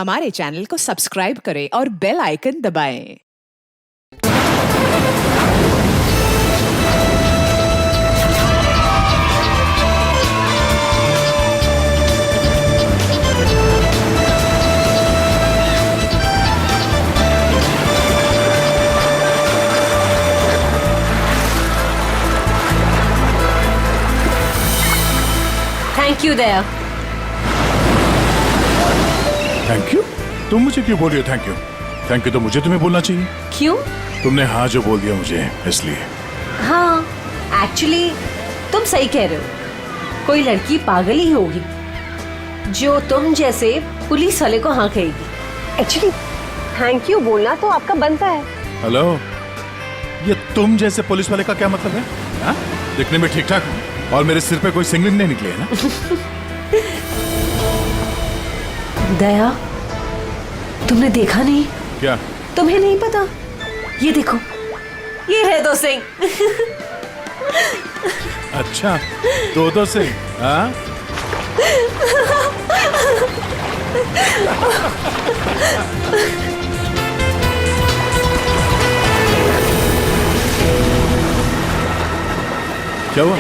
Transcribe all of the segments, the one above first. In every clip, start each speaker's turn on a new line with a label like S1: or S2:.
S1: हमारे चैनल को सब्सक्राइब करें और बेल आइकन दबाएं।
S2: Thank you Daya.
S3: Thank you? तुम मुझे क्यों बोल रही हो थैंक यू? थैंक यू तो मुझे तुम्हें बोलना चाहिए।
S2: क्यों?
S3: तुमने हाँ जो बोल दिया मुझे इसलिए।
S2: हाँ, एक्चुअली तुम सही कह रहे हो। कोई लड़की पागल ही होगी जो तुम जैसे पुलिस वाले को हाँ कहेगी।
S4: एक्चुअली थैंक यू बोलना तो आपका बनता है।
S3: हेलो, ये तुम जैसे पुलिस वाले का क्या मतलब है? हाँ? दिखने में ठीक ठाक और मेरे सिर पे कोई सिंगलिंग नहीं निकली है ना?
S2: दया, तुमने देखा नहीं?
S3: क्या?
S2: तुम्हें नहीं पता? ये देखो, ये है दो सिंह।
S3: अच्छा, दो से? हाँ? क्या हुआ?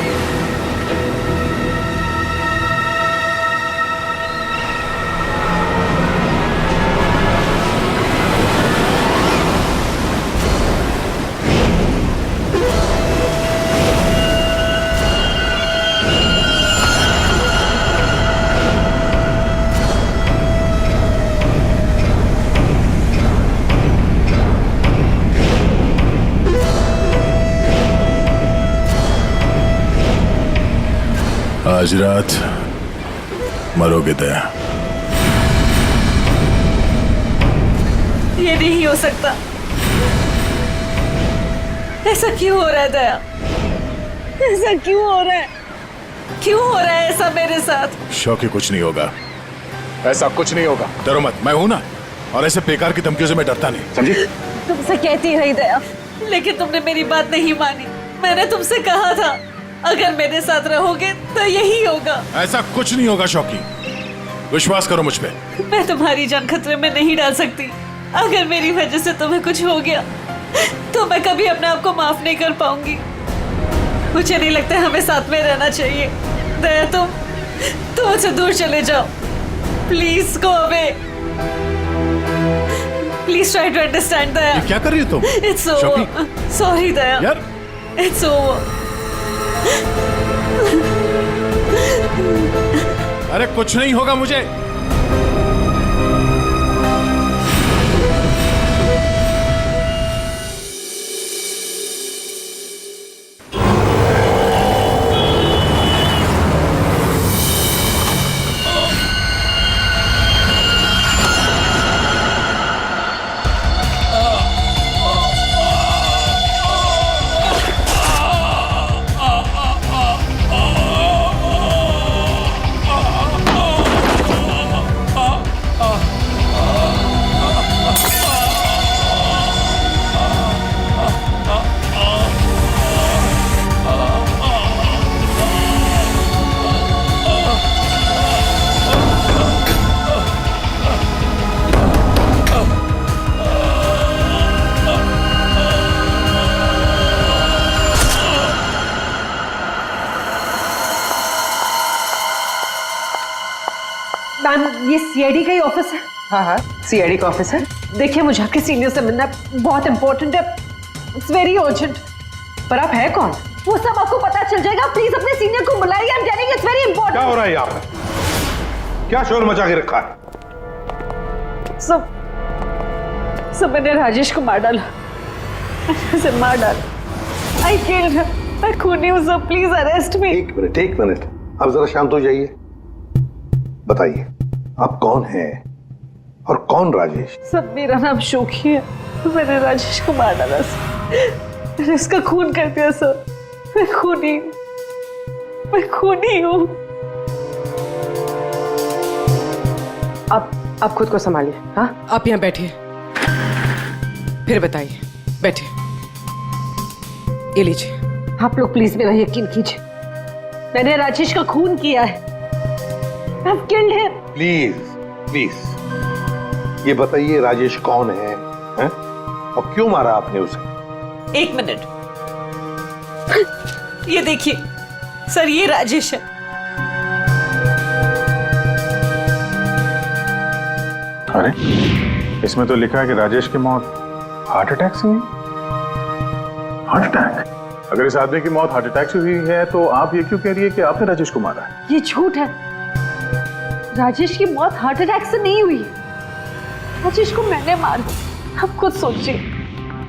S3: आज रात मरोगे दया।
S2: ये नहीं हो सकता। ऐसा क्यों हो रहा है दया? ऐसा क्यों हो रहा है? क्यों हो रहा है ऐसा मेरे साथ?
S3: शौकी, कुछ नहीं होगा, ऐसा कुछ नहीं होगा। डरो मत, मैं हूं ना, और ऐसे बेकार की धमकियों से मैं डरता नहीं, समझी?
S2: तुमसे कहती रही दया, लेकिन तुमने मेरी बात नहीं मानी। मैंने तुमसे कहा था अगर मेरे साथ रहोगे तो यही होगा।
S3: ऐसा कुछ नहीं होगा शौकी, विश्वास करो मुझ पे।
S2: मैं तुम्हारी जान खतरे में नहीं डाल सकती। अगर मेरी वजह से तुम्हें कुछ हो गया तो मैं कभी अपने आप को माफ नहीं कर पाऊंगी। मुझे नहीं लगता हमें साथ में रहना चाहिए। दया, तुम मुझसे दूर चले जाओ। Please go away. Please try to understand Daya.
S3: ये क्या कर रही हो तुम?
S2: It's over. सॉरी दया।
S3: यार,
S2: इट्स ओवर।
S3: अरे कुछ नहीं होगा मुझे।
S4: मैम, ये सीआईडी का ही ऑफिस है? हाँ, सीआईडी का ऑफिस है। देखिए, मुझे आपके सीनियर से मिलना बहुत इंपॉर्टेंट है। It's very urgent. पर आप है कौन? वो सब आपको पता चल जाएगा। प्लीज अपने सीनियर को बुलाइए। I am telling it's very important.
S5: क्या हो रहा है यहाँ पे? क्या शोर मचा के रखा है?
S4: सब मैंने राजेश को मार डाला। उसे मार डाला। I killed him. मैं खूनी हूँ सर, प्लीज अरेस्ट मी।
S5: एक मिनट, अब जरा शांत हो जाइए। बताइए, आप कौन हैं और कौन राजेश?
S4: सब, मेरा नाम शोकी है। मैंने राजेश को मार डाला सर। मैंने उसका खून कर दिया सर। मैं खूनी हूँ। आप खुद को संभालिए। हाँ,
S6: आप यहाँ बैठिए, फिर बताइए। बैठिए, ये लीजिए।
S4: आप लोग प्लीज मेरा यकीन कीजिए। मैंने राजेश का खून किया है। I've killed him.
S5: प्लीज ये बताइए राजेश कौन है? और क्यों मारा आपने उसे?
S2: 1 मिनट। ये देखिए सर, ये राजेश है।
S3: अरे इसमें तो लिखा है कि राजेश की मौत हार्ट अटैक से हुई। Heart attack? अगर इस आदमी की मौत हार्ट अटैक से हुई है तो आप ये क्यों कह रही है कि आपने राजेश को मारा है?
S4: ये झूठ है। राजेश की मौत हार्ट अटैक से नहीं हुई। राजेश को मैंने मारा। आप खुद सोचिए,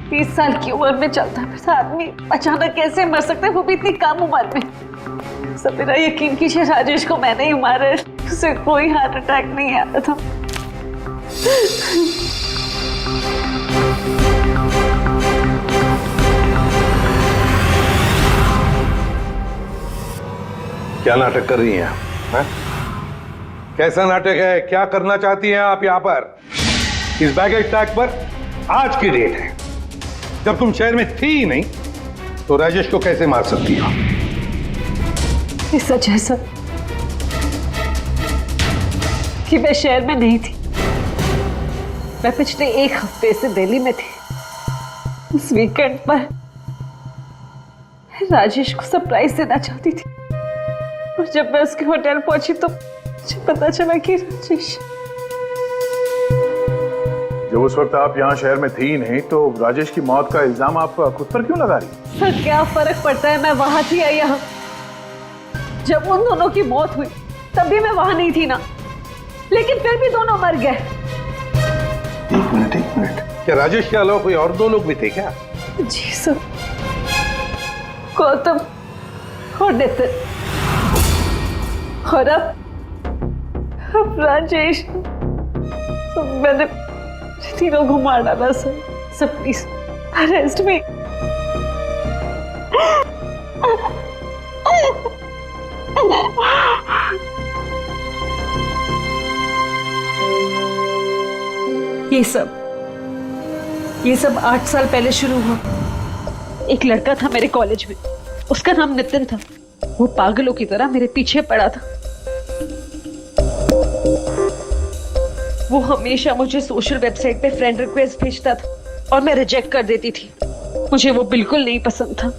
S4: 30 साल की उम्र में चलता फिरता आदमी अचानक कैसे मर सकता है, वो भी इतनी कम उम्र में। सब मेरा यकीन कीजिए, राजेश को मैंने ही मारा है। उसे कोई हार्ट अटैक नहीं आया था।
S5: क्या नाटक कर रही हैं आप? हैं? कैसा नाटक है? क्या करना चाहती हैं आप यहाँ पर? इस बैगेज टैग पर आज की डेट है। जब तुम शहर में थी ही नहीं तो राजेश को कैसे मार सकती हो?
S4: ये सच है सर कि मैं शहर में नहीं थी। मैं पिछले 1 हफ्ते से दिल्ली में थी। उस वीकेंड पर राजेश को सरप्राइज देना चाहती थी, और जब मैं उसके होटल पहुंची तो मुझे पता चला कि राजेश।
S3: जब उस वक्त आप यहाँ शहर में थी ही नहीं तो राजेश की मौत का इल्जाम आप खुद पर क्यों लगा रही?
S4: सर क्या फर्क पड़ता है, मैं वहां थी या यहाँ? जब उन दोनों की मौत हुई तब भी मैं वहां नहीं थी ना, लेकिन फिर भी दोनों मर गए।
S5: एक मिनट, क्या राजेश के अलावा कोई और 2 लोग भी थे क्या?
S4: जी सर, गौतम और नितिन, और अब राजेश। तो मैंने तीनों को मार डाला सर। सर प्लीज अरेस्ट मी। ये सब 8 साल पहले शुरू हुआ। एक लड़का था मेरे कॉलेज में, उसका नाम नितिन था। वो पागलों की तरह मेरे पीछे पड़ा था। वो हमेशा मुझे सोशल वेबसाइट पे फ्रेंड रिक्वेस्ट भेजता था और मैं रिजेक्ट कर देती थी। मुझे वो बिल्कुल नहीं पसंद था।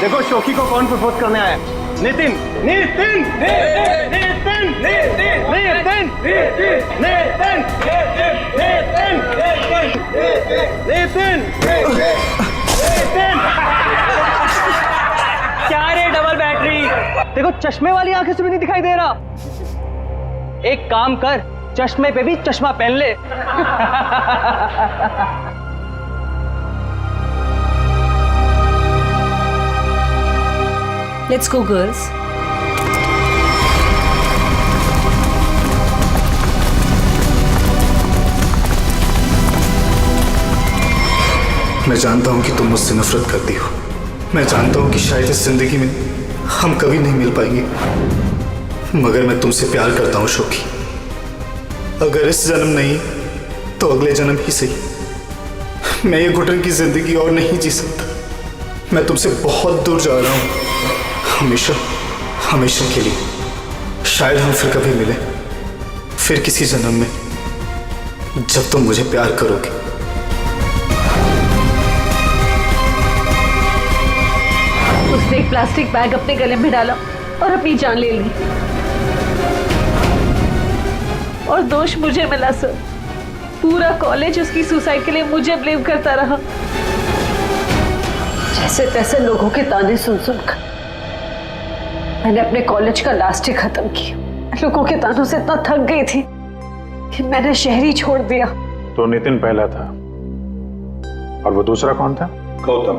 S7: देखो शोकी को कौन प्रपोज करने आया? नितिन। नितिन नितिन नितिन नितिन नितिन नितिन नितिन। क्या रे डबल बैटरी? देखो चश्मे वाली आंखें से भी नहीं दिखाई दे रहा। एक काम कर, चश्मे पे भी चश्मा पहन ले।
S2: Let's go, girls.
S8: मैं जानता हूं कि तुम मुझसे नफरत करती हो। मैं जानता हूं कि शायद इस जिंदगी में हम कभी नहीं मिल पाएंगे, मगर मैं तुमसे प्यार करता हूं शोकी। अगर इस जन्म नहीं तो अगले जन्म ही सही। मैं ये घुटन की जिंदगी और नहीं जी सकता। मैं तुमसे बहुत दूर जा रहा हूं, हमेशा हमेशा के लिए। शायद हम फिर कभी मिले, फिर किसी जन्म में, जब तुम मुझे प्यार करोगे।
S4: उसने एक प्लास्टिक बैग अपने गले में डाला और अपनी जान ले ली, और दोष मुझे मिला सर। पूरा कॉलेज उसकी सुसाइड के लिए मुझे ब्लेम करता रहा। जैसे तैसे लोगों के ताने सुन सुनकर मैंने अपने कॉलेज का लास्ट ईयर खत्म किया। लोगों के तानों से इतना थक गई थी कि मैंने शहर ही छोड़ दिया।
S3: तो नितिन पहला था और वो दूसरा कौन था?
S5: गौतम।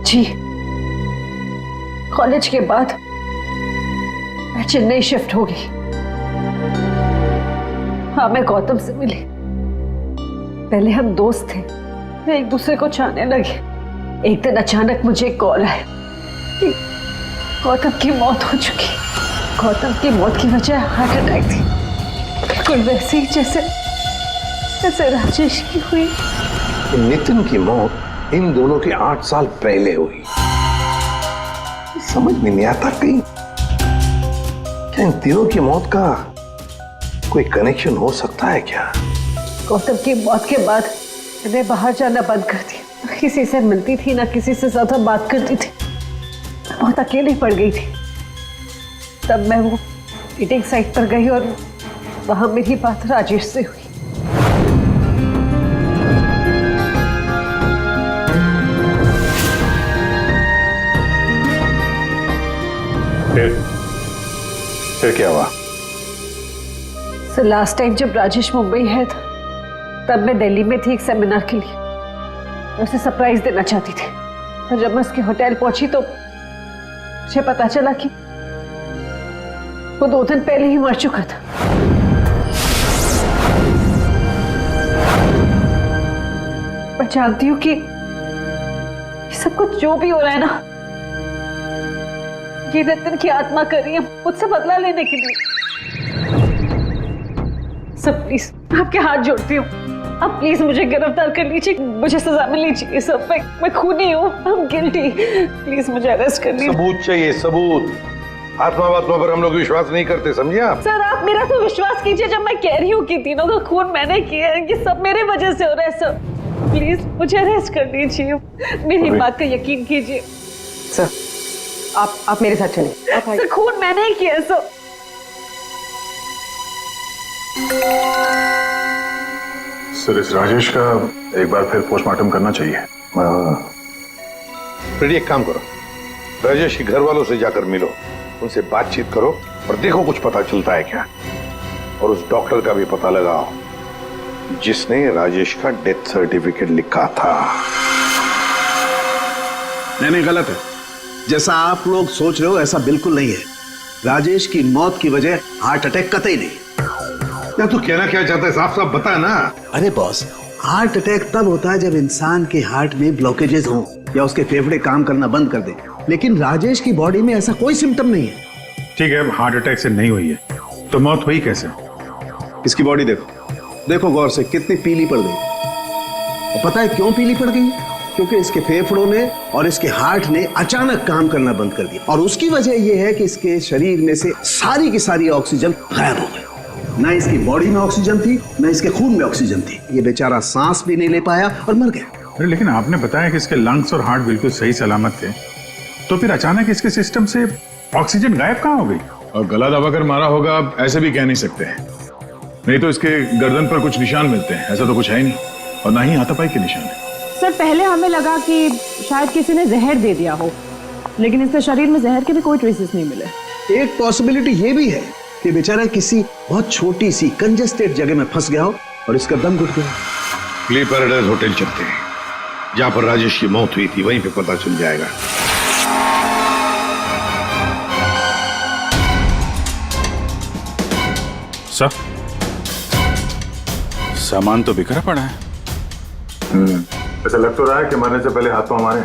S4: जी, कॉलेज के बाद मैं चेन्नई शिफ्ट हो गई। हाँ, मैं गौतम से मिली। पहले हम दोस्त थे, फिर एक दूसरे को चाहने लगे। एक दिन अचानक मुझे एक कॉल आया कि गौतम की मौत हो चुकी। गौतम की मौत की वजह हार्ट अटैक थी, बिल्कुल वैसे ही जैसे राजेश की हुई।
S5: नितिन की मौत इन दोनों के 8 साल पहले हुई। समझ में नहीं आता कहीं क्या इन तीनों की मौत का कोई कनेक्शन हो सकता है क्या?
S4: गौतम की मौत के बाद मैंने बाहर जाना बंद कर दिया। ना किसी से मिलती थी, ना किसी से ज्यादा बात करती थी। बहुत अकेली पड़ गई थी। तब मैं वो मीटिंग साइट पर गई और वहां मेरी बात राजेश से हुई।
S3: फिर क्या हुआ?
S4: सर, लास्ट टाइम जब राजेश मुंबई है था, तब मैं दिल्ली में थी एक सेमिनार के लिए। मैं उसे सरप्राइज देना चाहती थी। और जब मैं उसके होटल पहुंची तो मुझे पता चला कि वो 2 दिन पहले ही मर चुका था। मैं जानती हूँ कि ये सब कुछ जो भी हो रहा है ना, ये नितिन की आत्मा कर रही है मुझसे बदला लेने के लिए। सब प्लीज, आपके हाथ जोड़ती हूँ, आप प्लीज मुझे गिरफ्तार कर लीजिए। मुझे सजा मिलनी चाहिए। सब मैं खूनी हूँ, I'm guilty। प्लीज मुझे अरेस्ट कर लीजिए।
S5: सबूत चाहिए, सबूत। आत्मा वात्मा पर हम लोग विश्वास नहीं करते, समझे आप?
S4: सर, आप मेरा तो विश्वास कीजिए जब मैं कह रही हूँ कि तीनों का खून मैंने किया है। ये सब मेरे वजह से हो रहा है। सर प्लीज मुझे अरेस्ट कर लीजिए, मेरी बात का यकीन कीजिए।
S6: सर, आप मेरे साथ चलिए।
S4: सर, खून मैंने ही किया है। सर,
S3: सर, इस राजेश का एक बार फिर पोस्टमार्टम करना चाहिए।
S5: रेडी, एक काम करो, राजेश के घर वालों से जाकर मिलो, उनसे बातचीत करो और देखो कुछ पता चलता है क्या। और उस डॉक्टर का भी पता लगाओ जिसने राजेश का डेथ सर्टिफिकेट लिखा था।
S9: नहीं, गलत है। जैसा आप लोग सोच रहे हो ऐसा बिल्कुल नहीं है। राजेश की मौत की वजह हार्ट अटैक कतई नहीं।
S5: या तू कहना क्या चाहता है? साफ साफ बता ना।
S9: अरे बॉस, हार्ट अटैक तब होता है जब इंसान के हार्ट में ब्लॉकेजेस हो या उसके फेफड़े काम करना बंद कर दे। लेकिन राजेश की बॉडी में ऐसा कोई सिम्टम नहीं है।
S3: ठीक है, हार्ट अटैक से नहीं हुई है तो मौत हुई कैसे?
S9: इसकी बॉडी देखो गौर से, कितनी पीली पड़ गई। और पता है क्यों पीली पड़ गई? क्योंकि इसके फेफड़ों ने और इसके हार्ट ने अचानक काम करना बंद कर दिया। और उसकी वजह यह है कि इसके शरीर में से सारी की सारी ऑक्सीजन गायब हो गई। ना इसकी बॉडी में ऑक्सीजन थी, ना इसके खून में ऑक्सीजन थी। ये बेचारा सांस भी नहीं ले पाया और मर गया।
S3: लेकिन आपने बताया कि इसके लंग्स और हार्ट बिल्कुल सही सलामत थे, तो फिर अचानक इसके सिस्टम से ऑक्सीजन गायब कहाँ हो गई? और गला दबाकर मारा होगा, ऐसे भी कह नहीं सकते। नहीं तो इसके गर्दन पर कुछ निशान मिलते हैं, ऐसा तो कुछ है ही नहीं, और ना ही हाथापाई के निशान है।
S10: सर, पहले हमें लगा कि शायद किसी ने जहर दे दिया हो, लेकिन इसके शरीर में जहर के भी कोई ट्रेसेस नहीं मिले।
S9: एक पॉसिबिलिटी ये भी है कि बेचारा किसी बहुत छोटी सी कंजेस्टेड जगह में फंस गया हो और इसका दम घुट गया।
S5: ले पैराडाइज होटल चलते हैं, जहां पर राजेश की मौत हुई थी, वहीं पे पता चल जाएगा।
S3: सर, सामान तो बिखरा पड़ा है। ऐसा लग तो रहा है कि मरने से पहले हाथ पांव हमारे।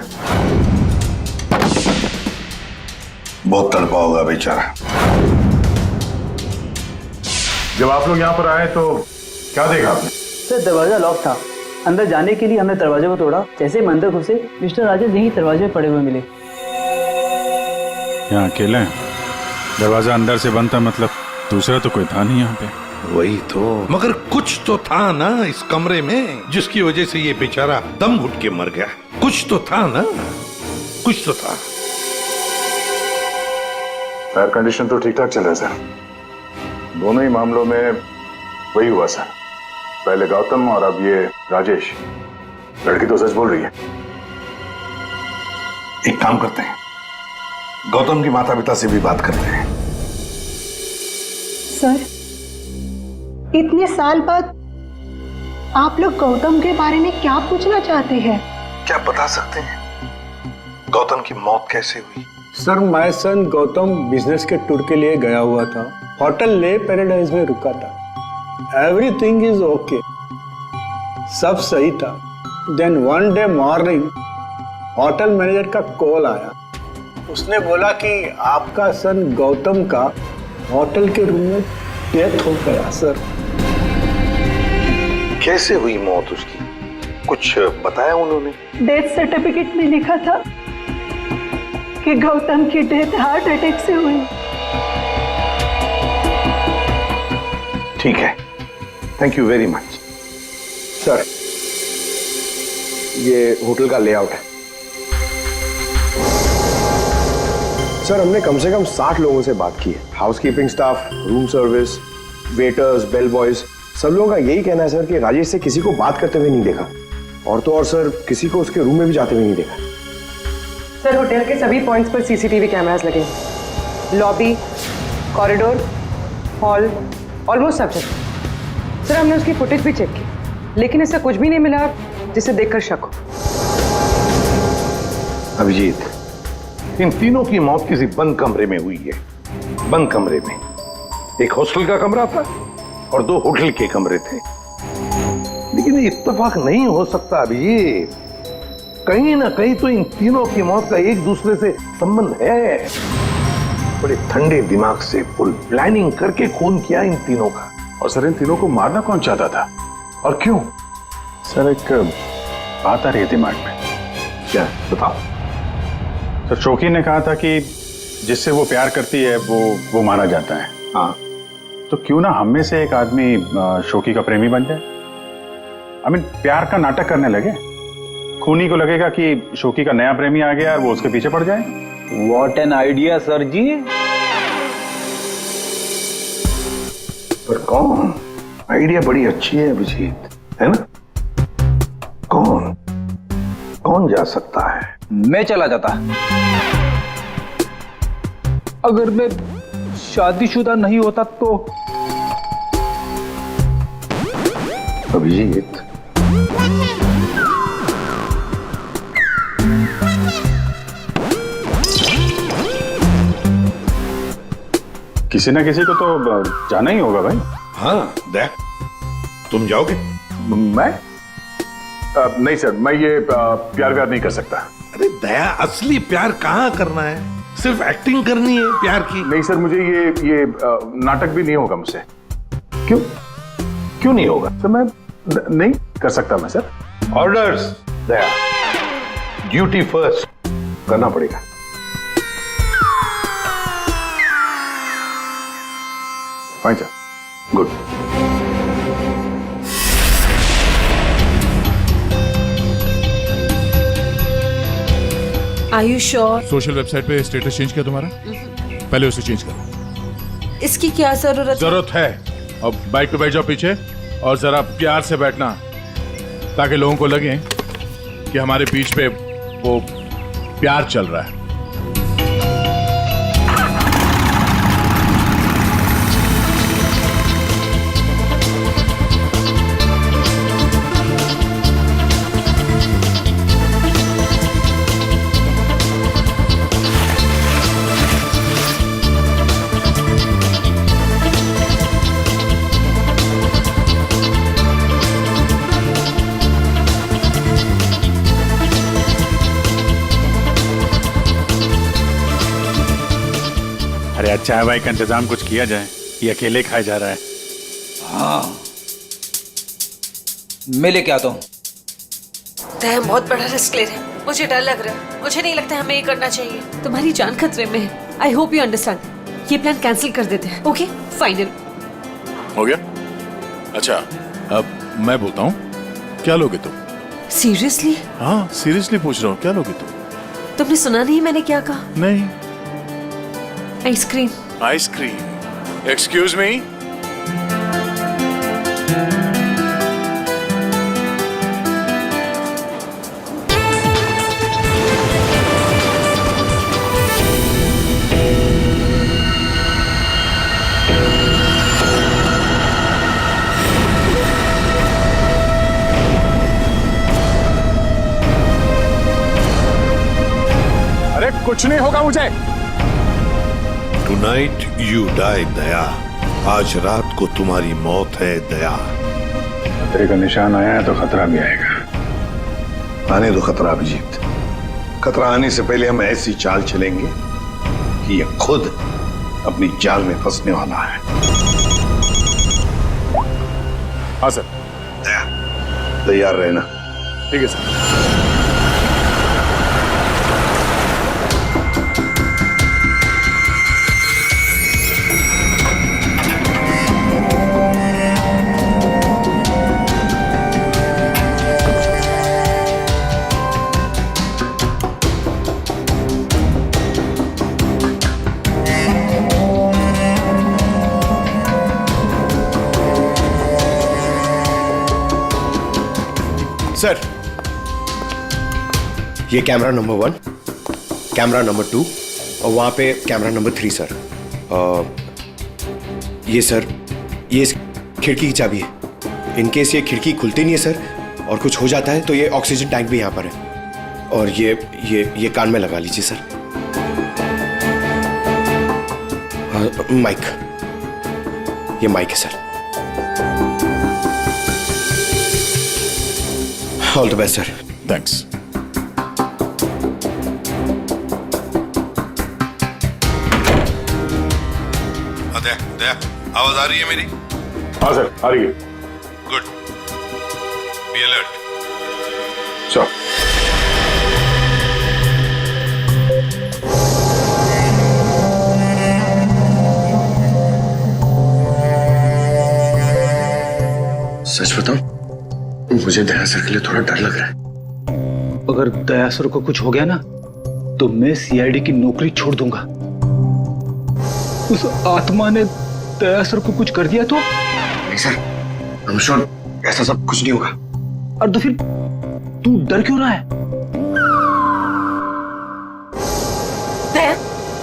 S5: बहुत तड़पा होगा बेचारा।
S3: जब आप लोग यहाँ पर आए तो क्या देखा आपने?
S7: सर, दरवाजा लॉक था। अंदर जाने के लिए हमने दरवाजे को तोड़ा। जैसे हम अंदर घुसे, मिस्टर राजेश यहीं दरवाजे में पड़े हुए मिले।
S3: यहाँ अकेले हैं? दरवाजा अंदर से बंद था, मतलब दूसरा तो कोई था नहीं यहाँ पे।
S5: वही तो, मगर कुछ तो था ना इस कमरे में जिसकी वजह से ये बेचारा दम घुट के मर गया। कुछ तो था ना, कुछ तो था।
S3: फायर कंडीशन तो ठीक ठाक चल रहा है सर। दोनों ही मामलों में वही हुआ सर, पहले गौतम और अब ये राजेश। लड़की तो सच बोल रही है।
S5: एक काम करते हैं, गौतम की माता पिता से भी बात करते हैं।
S10: सर,
S6: इतने साल बाद आप लोग गौतम के बारे में क्या पूछना चाहते हैं?
S5: क्या बता सकते हैं गौतम की मौत कैसे हुई?
S8: Sir my son Gautam business के टूर के लिए गया हुआ था। होटल ले पैराडाइज में रुका था। एवरीथिंग इज ओके, सब सही था। Then one day morning hotel manager का कॉल आया। उसने बोला कि आपका सन गौतम का होटल के रूम में डेथ हो गया। सर
S5: कैसे हुई मौत उसकी, कुछ बताया उन्होंने?
S6: डेथ सर्टिफिकेट में लिखा था कि गौतम की डेथ हार्ट अटैक से हुई।
S5: ठीक है, thank you very much.
S9: Sir ये होटल का लेआउट है। सर हमने कम से कम 60 लोगों से बात की है। Housekeeping staff, room service, waiters, bell boys, सब लोगों का यही कहना है सर कि राजेश से किसी को बात करते हुए नहीं देखा, और तो और सर किसी को उसके रूम में भी जाते हुए नहीं देखा।
S6: सर होटल के सभी पॉइंट्स पर सीसीटीवी कैमरास लगे हैं। लॉबी, कॉरिडोर, हॉल, ऑलमोस्ट सब जगह। सर हमने उसकी फुटेज भी चेक की, लेकिन ऐसा कुछ भी नहीं मिला जिसे देखकर शक हो।
S5: अभिजीत, इन तीनों की मौत किसी बंद कमरे में हुई है। बंद कमरे में एक हॉस्टल का कमरा था और 2 होटल के कमरे थे। लेकिन ये इत्तेफाक नहीं हो सकता अभिजीत, कहीं ना कहीं तो इन तीनों की मौत का एक दूसरे से संबंध है। बड़े ठंडे दिमाग से फुल प्लानिंग करके खून किया इन तीनों का।
S3: और सर इन तीनों को मारना कौन चाहता था और क्यों? सर एक बात आ रही है दिमाग में।
S5: क्या बताओ?
S3: तो शोकी ने कहा था कि जिससे वो प्यार करती है वो मारा जाता है।
S5: हाँ,
S3: तो क्यों ना हम में से एक आदमी शोकी का प्रेमी बन जाए। आई मीन प्यार का नाटक करने लगे। खूनी को लगेगा कि शोकी का नया प्रेमी आ गया और वो उसके पीछे पड़ जाए।
S7: व्हाट एन आइडिया सर जी।
S5: पर कौन? आइडिया बड़ी अच्छी है अभिजीत, है ना? कौन जा सकता है?
S7: मैं चला जाता। अगर मैं शादीशुदा नहीं होता तो।
S5: अभिजीत,
S3: किसी ना किसी को तो जाना ही होगा भाई।
S5: हाँ देख, तुम जाओगे?
S3: मैं नहीं सर, मैं ये प्यार व्यार नहीं कर सकता।
S5: अरे दया, असली प्यार कहाँ करना है, सिर्फ एक्टिंग करनी है प्यार की।
S3: नहीं सर, मुझे ये नाटक भी नहीं होगा मुझसे।
S5: क्यों नहीं होगा?
S3: सर मैं नहीं कर सकता मैं सर।
S5: ऑर्डर्स दया, ड्यूटी फर्स्ट करना पड़ेगा।
S3: Fine sir,
S5: good.
S2: Are you sure?
S11: Social website पे स्टेटस चेंज किया तुम्हारा? पहले उसे चेंज करो।
S2: इसकी क्या
S11: जरूरत है? अब बाइक पे बैठ जाओ पीछे और जरा प्यार से बैठना, ताकि लोगों को लगे कि हमारे बीच पे वो प्यार चल रहा है।
S3: अरे चाय वाय का इंतजाम कुछ किया जाए, ये अकेले खाया जा रहा है।
S7: हाँ, मैं लेके आता हूँ।
S2: हम बहुत बड़ा रिस्क ले रहे हैं, मुझे डर लग रहा है। मुझे नहीं लगता हमें ये करना चाहिए। तुम्हारी जान खतरे में है। I hope you understand. ये प्लान कैंसिल कर देते हैं। ओके, फाइनल
S11: हो गया? अच्छा, अब मैं बोलता हूँ, क्या लोगे तुम?
S2: सीरियसली?
S11: हाँ सीरियसली पूछ रहा हूँ, क्या लोगे तुम?
S2: तुमने सुना नहीं मैंने क्या कहा?
S11: नहीं।
S2: आइसक्रीम।
S11: आइसक्रीम? Excuse me?
S3: कुछ नहीं होगा मुझे।
S5: टुनाइट यू डाई दया, आज रात को तुम्हारी मौत है दया।
S3: खतरे का निशान आया है तो खतरा भी आएगा।
S5: आने दो खतरा अभिजीत, खतरा आने से पहले हम ऐसी चाल चलेंगे कि ये खुद अपनी जाल में फंसने वाला है।
S3: हाँ सर।
S5: दया, तैयार रहना।
S3: ठीक है सर।
S12: सर, ये कैमरा नंबर 1, कैमरा नंबर 2 और वहाँ पे कैमरा नंबर 3 सर। ये सर, ये इस खिड़की की चाबी है। इन केस ये खिड़की खुलती नहीं है सर और कुछ हो जाता है तो ये ऑक्सीजन टैंक भी यहाँ पर है। और ये कान में लगा लीजिए सर। माइक, ये माइक है sir. All the best sir.
S3: Thanks.
S5: Daya, आवाज आ रही है मेरी?
S3: हाँ सर, आ रही है।
S5: Good, be alert.
S3: सर।
S8: सच बताऊं, मुझे दया सर के लिए थोड़ा डर लग रहा है।
S7: अगर दया सर को कुछ हो गया ना तो मैं सीआईडी की नौकरी छोड़ दूंगा। उस आत्मा ने दया सर को कुछ कर दिया तो?
S8: नहीं सर, आई एम श्योर ऐसा सब कुछ नहीं होगा।
S7: और तो फिर तू डर क्यों रहा है?
S2: दया,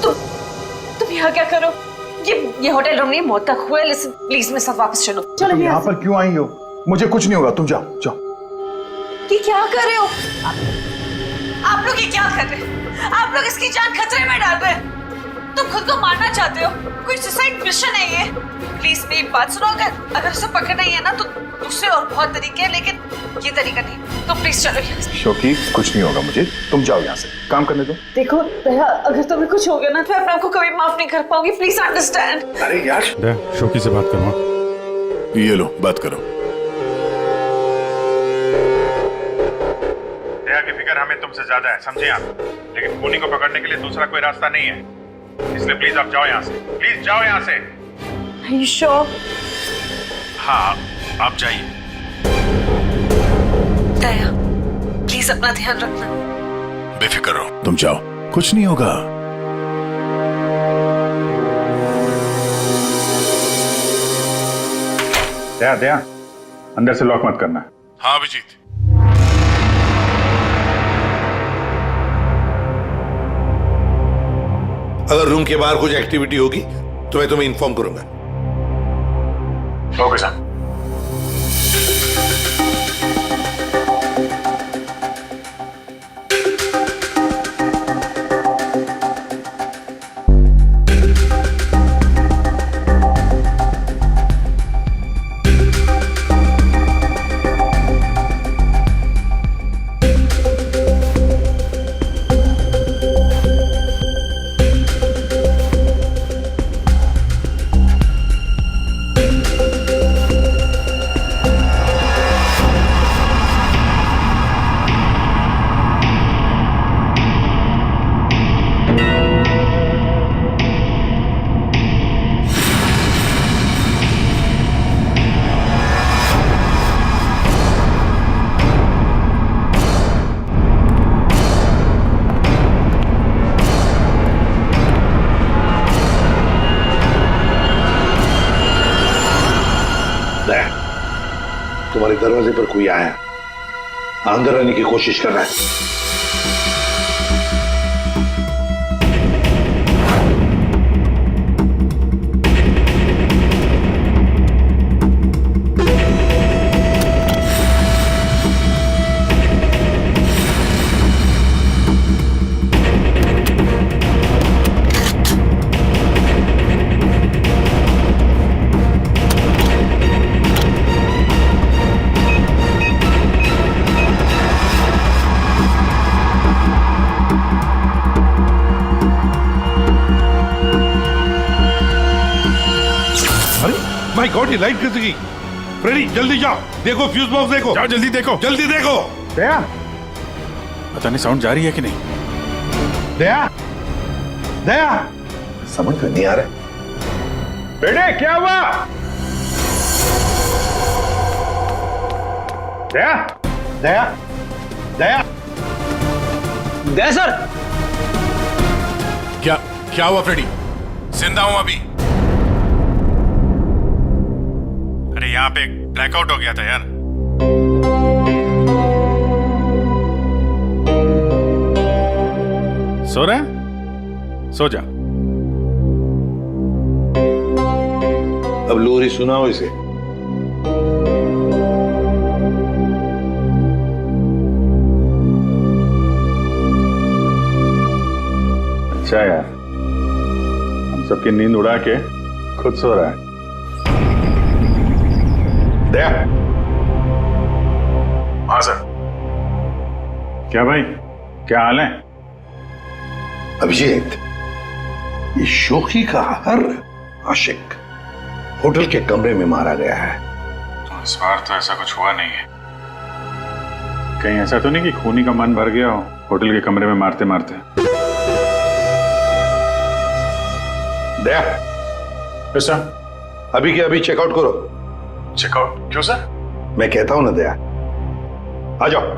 S2: तुम यहाँ क्या करो? ये होटल रूम नहीं, मौत का कुआं है। लिसन प्लीज, मेरे साथ वापस चलो।
S3: तुम यहाँ पर क्यों आई हो? मुझे कुछ नहीं होगा, तुम जाओ जाओ।
S2: ये क्या कर रहे हो आप लोग? ये क्या कर रहे हो आप लोग? इसकी जान खतरे में डाल रहे हैं। तुम खुद को मारना चाहते हो? कोई सुसाइड मिशन है ये? प्लीज मेरी बात सुनो। अगर उसे पकड़ना ही है ना तो दूसरे और बहुत तरीके हैं, लेकिन ये तरीका नहीं। तो प्लीज चलो यहाँ से।
S3: शोकी, कुछ नहीं होगा मुझे, तुम जाओ यहाँ से, काम करने दो।
S2: देखो दया, अगर तुम्हें कुछ हो गया ना तो मैं अपने आप को कभी माफ नहीं कर पाऊंगी। Please understand.
S3: अरे यार,
S11: शोकी से बात करो।
S3: ये लो, बात करो।
S11: दया की फिक्र हमें तुमसे ज्यादा है, समझे आप? लेकिन खूनी को पकड़ने के लिए दूसरा कोई रास्ता नहीं है, इसलिए प्लीज आप जाओ यहाँ से। प्लीज जाओ यहाँ से।
S2: Are you sure?
S11: हाँ, आप जाइए।
S2: दया, प्लीज अपना ध्यान रखना।
S3: बेफिक्र रहो, तुम जाओ, कुछ नहीं होगा। दया, दया, अंदर से लॉक मत करना।
S11: हाँ अभिजीत।
S5: अगर रूम के बाहर कुछ एक्टिविटी होगी तो मैं तुम्हें इन्फॉर्म करूंगा।
S3: Okay sir.
S5: तुम्हारे दरवाजे पर कोई आया, अंदर आने की कोशिश कर रहा है। गॉड, ये लाइट किस गई? फ्रेडी जल्दी जाओ, देखो फ्यूज बॉक्स देखो।
S11: जाओ जल्दी देखो।
S5: जल्दी देखो।
S3: दया,
S11: पता नहीं साउंड जा रही है कि नहीं।
S5: दया, दया, समझ में नहीं आ रहा।
S3: बेटे क्या हुआ? दया,
S5: दया, दया,
S9: दया सर,
S11: क्या क्या हुआ फ्रेडी? जिंदा हूं अभी। अरे यहाँ पे ब्लैकआउट हो गया था यार। सो रहा है? सो जा।
S5: अब लोरी सुनाओ इसे।
S3: अच्छा यार, हम सबकी नींद उड़ा के खुद सो रहा है।
S5: दया,
S3: हाँ सर। क्या भाई, क्या हाल है?
S5: अभिजीत, ये शोखी का हर आशिक होटल के कमरे में मारा गया है।
S3: तो इस बार तो ऐसा कुछ हुआ नहीं है। कहीं ऐसा तो नहीं कि खूनी का मन भर गया हो होटल के कमरे में मारते मारते?
S5: दया,
S3: ऐसा
S5: अभी के अभी चेकआउट करो।
S3: चेकआउट? क्यों सर?
S5: मैं कहता हूं ना दया, आ जाओ।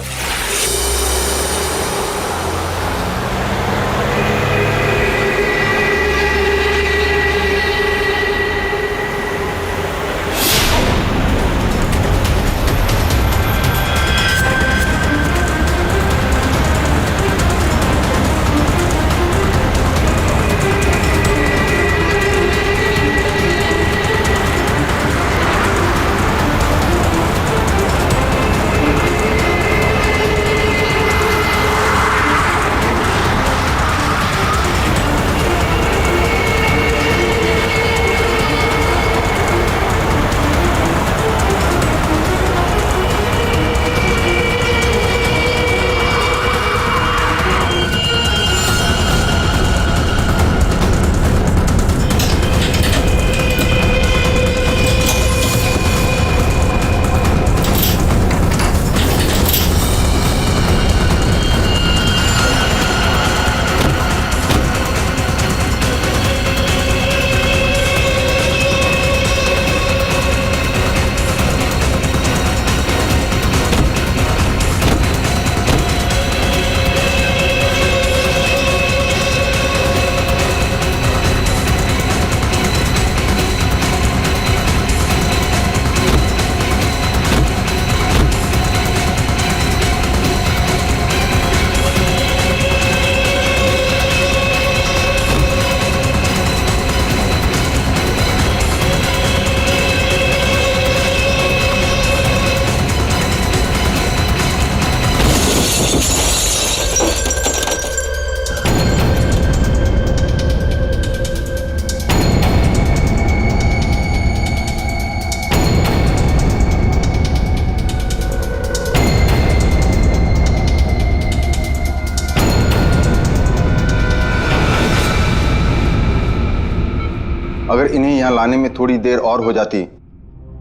S13: अगर इन्हें यहाँ लाने में थोड़ी देर और हो जाती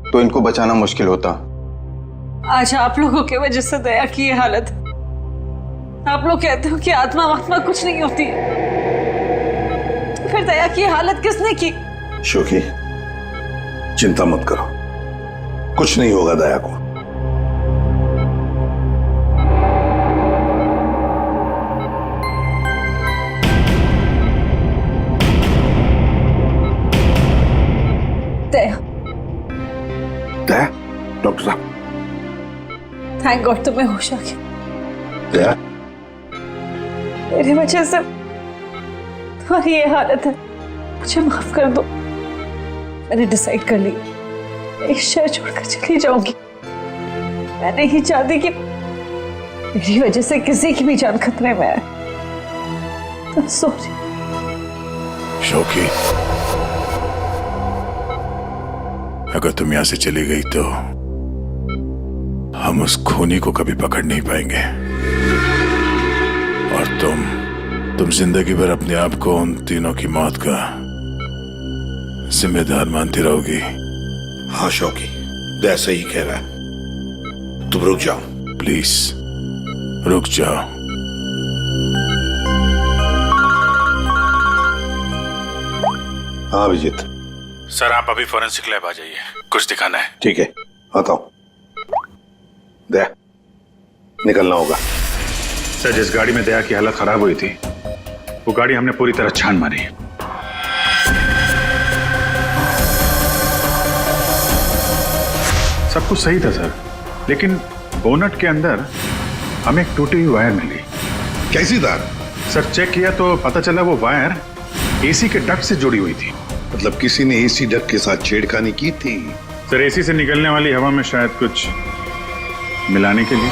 S13: तो इनको बचाना मुश्किल होता।
S2: आज आप लोगों की वजह से दया की ये हालत। आप लोग कहते हो कि आत्मा वात्मा कुछ नहीं होती, तो फिर दया की हालत किसने की?
S5: शोकी, चिंता मत करो, कुछ नहीं होगा दया को।
S2: दया,
S5: दया, डॉक्टर साहब,
S2: थैंक गॉड तुम्हें होश आ गया।
S5: दया,
S2: मेरी वजह से तुम्हारी ये हालत है, मुझे माफ कर दो। मैंने डिसाइड कर लिया, इस शहर छोड़कर चली जाऊंगी। मैं नहीं चाहती कि मेरी वजह से किसी की भी जान खतरे में आए। सॉरी
S11: शोकी, अगर तुम यहां से चली गई तो हम उस खूनी को कभी पकड़ नहीं पाएंगे, और तुम जिंदगी भर अपने आप को उन तीनों की मौत का जिम्मेदार मानती रहोगी।
S5: हाँ शौकी, ऐसा ही कह रहा है। तुम रुक जाओ
S3: प्लीज रुक जाओ।
S5: हाँ अभिजीत।
S11: सर आप अभी फॉरेंसिक लैब आ जाइए, कुछ दिखाना है।
S5: ठीक है आता हूं। दया निकलना होगा।
S3: सर जिस गाड़ी में दया की हालत खराब हुई थी वो गाड़ी हमने पूरी तरह छान मारी। सब कुछ सही था सर, लेकिन बोनट के अंदर हमें एक टूटी हुई वायर मिली।
S5: कैसी तार?
S3: सर चेक किया तो पता चला वो वायर एसी के डक्ट से जुड़ी हुई थी।
S5: मतलब किसी ने एसी डक के साथ छेड़खानी की थी?
S3: सर एसी से निकलने वाली हवा में शायद कुछ मिलाने के लिए।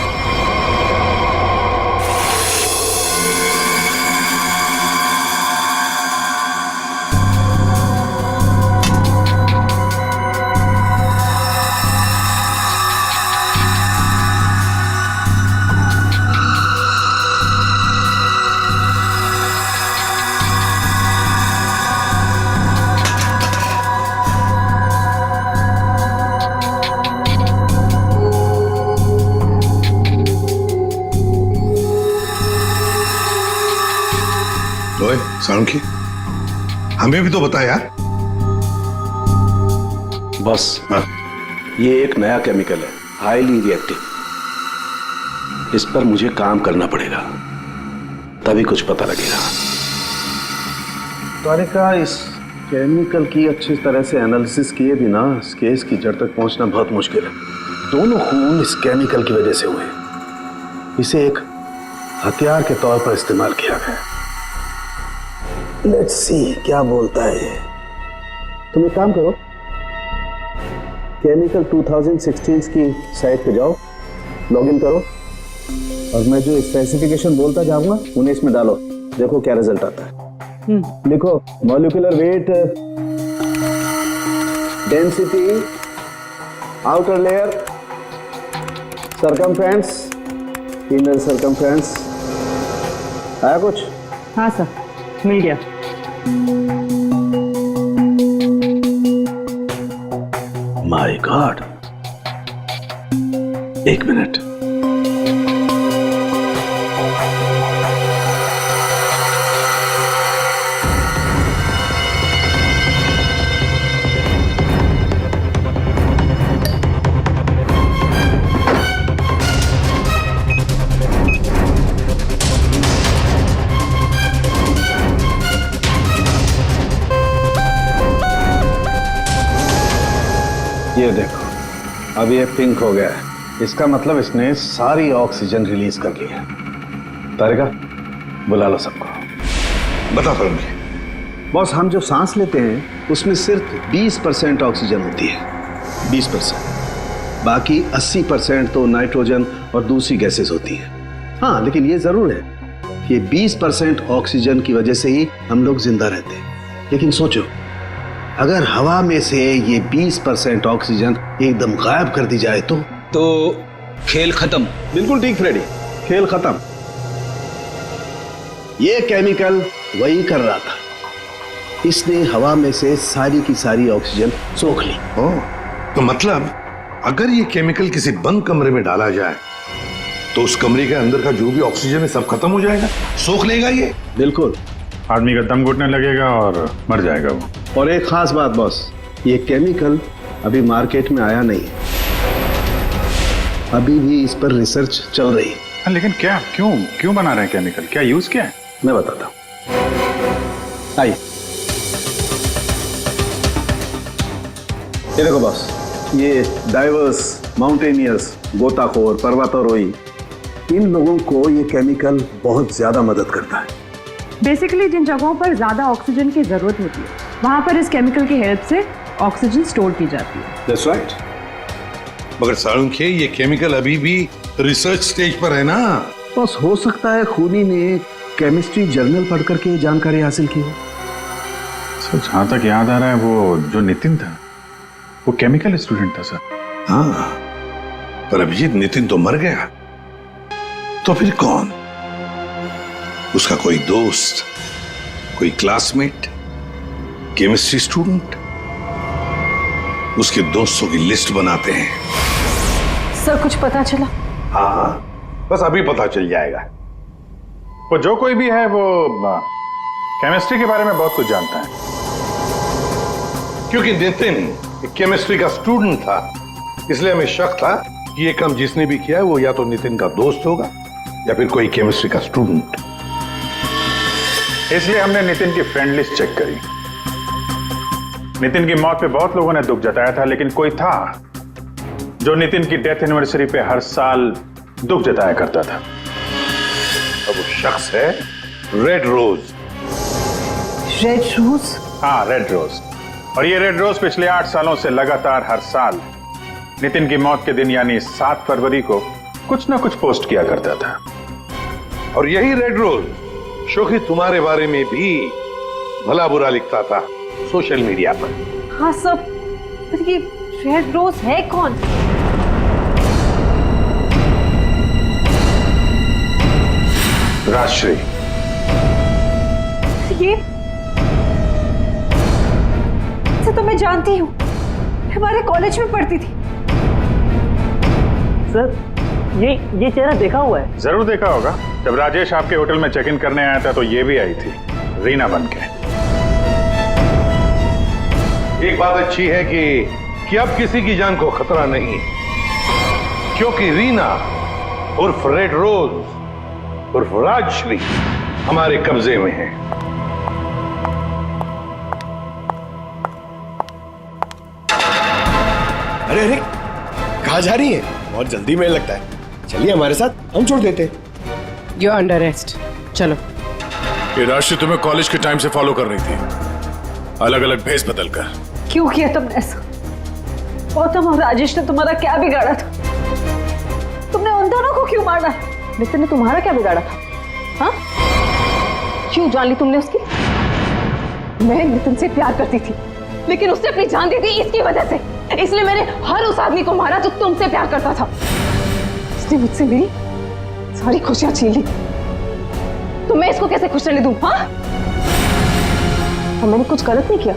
S5: ओए साळुंखे, हमें भी तो बता यार।
S9: बस ये एक नया केमिकल है, हाईली रिएक्टिव। इस पर मुझे काम करना पड़ेगा, तभी कुछ पता लगेगा। तारिका, इस केमिकल की अच्छी तरह से एनालिसिस किए बिना इस केस की जड़ तक पहुंचना बहुत मुश्किल है। दोनों खून इस केमिकल की वजह से हुए। इसे एक हथियार के तौर पर इस्तेमाल किया गया। लेट्स सी क्या बोलता है ये। तुम एक काम करो, केमिकल 2016 की साइट पे जाओ, लॉगिन करो और मैं जो स्पेसिफिकेशन बोलता जाऊंगा उन्हें इसमें डालो, देखो क्या रिजल्ट आता है। लिखो molecular weight, density, outer layer, circumference, inner circumference. आया कुछ?
S10: हाँ सर, मिल गया।
S9: माय गॉड, एक मिनट। ये देखो, अब ये पिंक हो गया है। इसका मतलब इसने सारी ऑक्सीजन रिलीज कर ली है। तारिका, बुला लो सबको।
S5: बता फरमाइए।
S9: बॉस, हम जो सांस लेते हैं उसमें सिर्फ 20% ऑक्सीजन होती है, 20%। बाकी 80% तो नाइट्रोजन और दूसरी गैसेस होती हैं। हाँ, लेकिन ये जरूर है कि 20% ऑक्सीजन की वजह से ही हम लोग जिंदा रहते हैं। लेकिन सोचो, अगर हवा में से ये 20% ऑक्सीजन एकदम गायब कर दी जाए तो
S7: खेल खत्म।
S9: बिल्कुल ठीक फ्रेडी, खेल खत्म। ये केमिकल वही कर रहा था। इसने हवा में से सारी की सारी ऑक्सीजन सोख ली।
S5: तो मतलब अगर ये केमिकल किसी बंद कमरे में डाला जाए तो उस कमरे के अंदर का जो भी ऑक्सीजन है सब खत्म हो जाएगा, सोख लेगा ये।
S9: बिल्कुल।
S3: आदमी का दम घुटने लगेगा और मर जाएगा वो।
S9: और एक खास बात बॉस, ये केमिकल अभी मार्केट में आया नहीं है, अभी भी इस पर रिसर्च चल रही है।
S3: हाँ, लेकिन क्या, क्यों बना रहे हैं केमिकल, क्या यूज क्या है?
S9: मैं बताता हूं, आइए। ये देखो बॉस, ये डाइवर्स, माउंटेनियर्स, गोताखोर, पर्वतारोही, इन लोगों को ये केमिकल बहुत ज्यादा मदद करता है।
S10: बेसिकली जिन जगहों पर ज्यादा ऑक्सीजन की जरूरत होती है वहां पर इस केमिकल की हेल्प से ऑक्सीजन स्टोर की जाती है।
S9: That's right.
S5: मगर साळुंखे, ये केमिकल अभी भी रिसर्च स्टेज पर है ना।
S9: बस हो सकता है खूनी ने केमिस्ट्री जर्नल पढ़ करके ये जानकारी हासिल की हो।
S3: सर जहां तक याद आ रहा है वो जो नितिन था वो केमिकल स्टूडेंट था सर।
S5: हाँ, पर अभिजीत, नितिन तो मर गया, तो फिर कौन? उसका कोई दोस्त, कोई क्लासमेट, केमिस्ट्री स्टूडेंट? उसके दोस्तों की लिस्ट बनाते हैं।
S4: सर कुछ पता चला?
S5: हाँ, बस अभी पता चल जाएगा।
S3: वो जो कोई भी है वो केमिस्ट्री के बारे में बहुत कुछ जानता है।
S5: क्योंकि नितिन केमिस्ट्री का स्टूडेंट था, इसलिए हमें शक था कि ये काम जिसने भी किया है वो या तो नितिन का दोस्त होगा या फिर कोई केमिस्ट्री का स्टूडेंट।
S3: इसलिए हमने नितिन की फ्रेंड लिस्ट चेक करी। नितिन की मौत पे बहुत लोगों ने दुख जताया था, लेकिन कोई था जो नितिन की डेथ एनिवर्सरी पे हर साल दुख जताया करता था।
S5: अब वो शख्स है रेड रोज।
S4: Red rose?
S3: हाँ, रेड रोज। और ये रेड रोज पिछले 8 सालों से लगातार हर साल नितिन की मौत के दिन यानी 7 फरवरी को कुछ ना कुछ पोस्ट किया करता था।
S5: और यही रेड रोज शोखी तुम्हारे बारे में भी भला बुरा लिखता था सोशल मीडिया पर।
S4: हाँ सर, पर ये रेड रोज है कौन?
S3: राजश्री।
S4: ये तो मैं जानती हूँ, हमारे कॉलेज में पढ़ती थी।
S14: सर ये चेहरा देखा हुआ है।
S3: जरूर देखा होगा। जब राजेश आपके होटल में चेक इन करने आया था तो ये भी आई थी, रीना बनके।
S5: एक बात अच्छी है कि अब किसी की जान को खतरा नहीं, क्योंकि रीना उर्फ रेड रोज उर्फ राजश्री हमारे कब्जे में है।
S12: अरे अरे, कहाँ जा रही है? बहुत जल्दी में लगता है। चलिए हमारे साथ, हम छोड़ देते।
S6: यू आर अंडर अरेस्ट, चलो।
S11: ये राशि तुम्हें कॉलेज के टाइम से फॉलो कर रही थी, अलग अलग भेस बदल कर।
S4: क्यों किया तुमने ऐसा? गौतम और राजेश ने तुम्हारा क्या बिगाड़ा था? तुमने उन दोनों को क्यों मारा?
S6: नितिन ने तुम्हारा क्या बिगाड़ा था? हाँ, क्यों जान ली तुमने उसकी? मैं नितिन से प्यार करती थी, लेकिन उसने अपनी जान दी थी इसकी वजह से। इसलिए मैंने हर उस आदमी को मारा जो तुमसे प्यार करता था। उसने मुझसे मेरी सारी खुशियां छीन ली, तो मैं इसको कैसे खुश रहने दूं? हाँ, और मैंने कुछ गलत नहीं किया,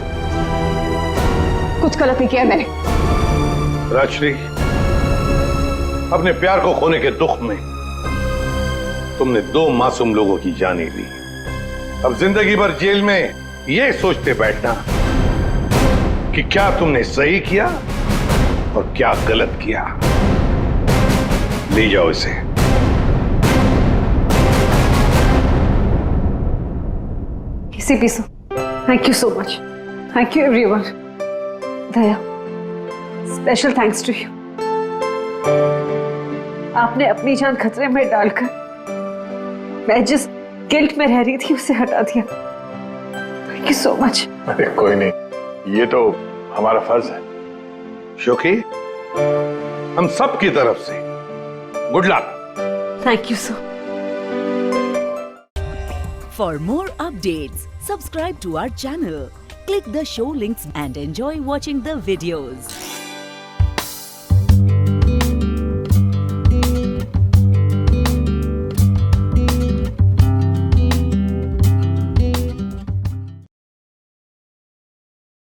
S6: कुछ गलत नहीं किया मैंने।
S5: राजश्री, अपने प्यार को खोने के दुख में तुमने 2 मासूम लोगों की जानें ली। अब जिंदगी भर जेल में ये सोचते बैठना कि क्या तुमने सही किया और क्या गलत किया। ले जाओ इसे।
S4: किसी भी so, thank you so much. Thank you everyone. Daya, special thanks to you. आपने अपनी जान खतरे में डालकर मैं जिस गिल्ट में रह रही थी उसे हटा दिया। Thank you so much.
S3: अरे कोई नहीं, ये तो हमारा फर्ज है।
S5: शोखी, हम सब की तरफ से good luck.
S4: Thank you sir.
S1: For more updates, subscribe to our channel, click the show links and enjoy watching the videos.